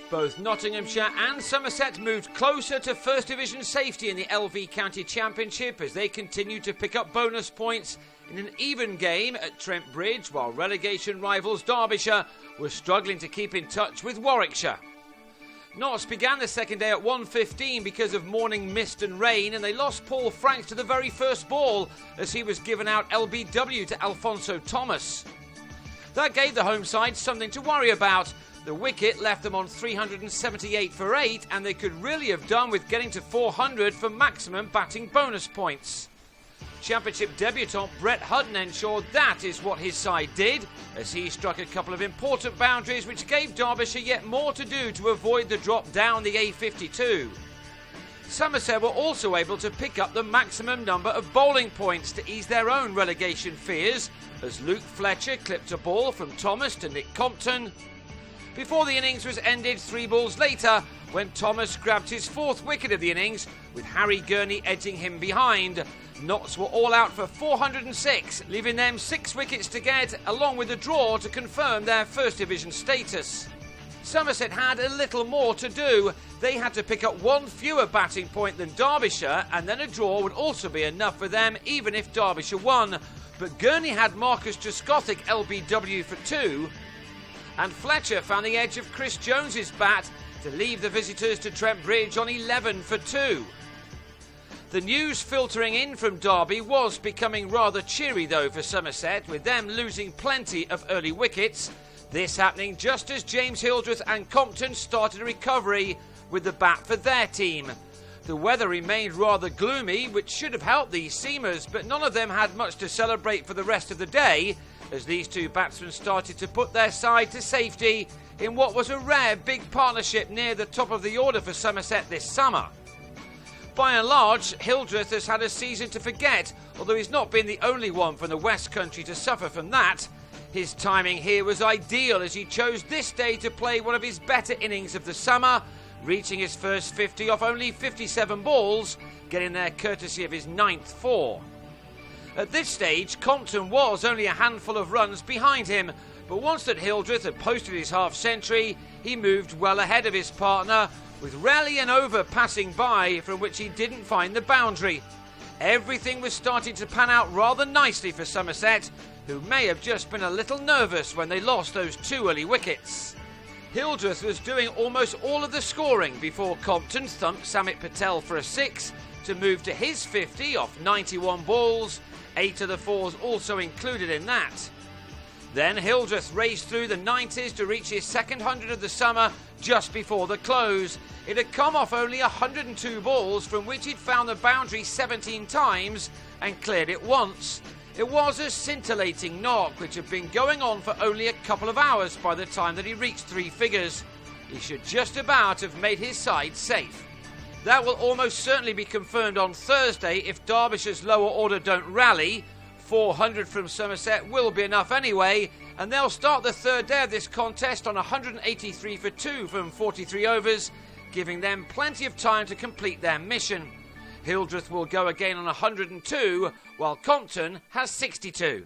Both Nottinghamshire and Somerset moved closer to First Division safety in the LV County Championship as they continued to pick up bonus points in an even game at Trent Bridge, while relegation rivals Derbyshire were struggling to keep in touch with Warwickshire. Notts began the second day at 1:15 because of morning mist and rain, and they lost Paul Franks to the very first ball as he was given out LBW to Alfonso Thomas. That gave the home side something to worry about. The wicket left them on 378 for 8, and they could really have done with getting to 400 for maximum batting bonus points. Championship debutant Brett Hutton ensured that is what his side did, as he struck a couple of important boundaries which gave Derbyshire yet more to do to avoid the drop down the A52. Somerset were also able to pick up the maximum number of bowling points to ease their own relegation fears, as Luke Fletcher clipped a ball from Thomas to Nick Compton, before the innings was ended 3 balls later, when Thomas grabbed his 4th wicket of the innings, with Harry Gurney edging him behind. Notts were all out for 406, leaving them 6 wickets to get, along with a draw to confirm their First Division status. Somerset had a little more to do. They had to pick up 1 fewer batting point than Derbyshire, and then a draw would also be enough for them, even if Derbyshire won. But Gurney had Marcus Trescothick LBW for 2, and Fletcher found the edge of Chris Jones's bat to leave the visitors to Trent Bridge on 11 for 2. The news filtering in from Derby was becoming rather cheery though for Somerset, with them losing plenty of early wickets. This happening just as James Hildreth and Compton started a recovery with the bat for their team. The weather remained rather gloomy, which should have helped these seamers, but none of them had much to celebrate for the rest of the day, as these 2 batsmen started to put their side to safety in what was a rare big partnership near the top of the order for Somerset this summer. By and large, Hildreth has had a season to forget, although he's not been the only one from the West Country to suffer from that. His timing here was ideal, as he chose this day to play one of his better innings of the summer, reaching his first 50 off only 57 balls, getting there courtesy of his 9th 4. At this stage, Compton was only a handful of runs behind him, but once that Hildreth had posted his half-century, he moved well ahead of his partner, with rarely an over passing by from which he didn't find the boundary. Everything was starting to pan out rather nicely for Somerset, who may have just been a little nervous when they lost those 2 early wickets. Hildreth was doing almost all of the scoring before Compton thumped Samit Patel for a 6 to move to his 50 off 91 balls, 8 of the 4s also included in that. Then Hildreth raced through the 90s to reach his 2nd 100 of the summer just before the close. It had come off only 102 balls, from which he'd found the boundary 17 times and cleared it once. It was a scintillating knock, which had been going on for only a couple of hours by the time that he reached 3 figures. He should just about have made his side safe. That will almost certainly be confirmed on Thursday if Derbyshire's lower order don't rally. 400 from Somerset will be enough anyway, and they'll start the 3rd day of this contest on 183 for 2 from 43 overs, giving them plenty of time to complete their mission. Hildreth will go again on 102, while Compton has 62.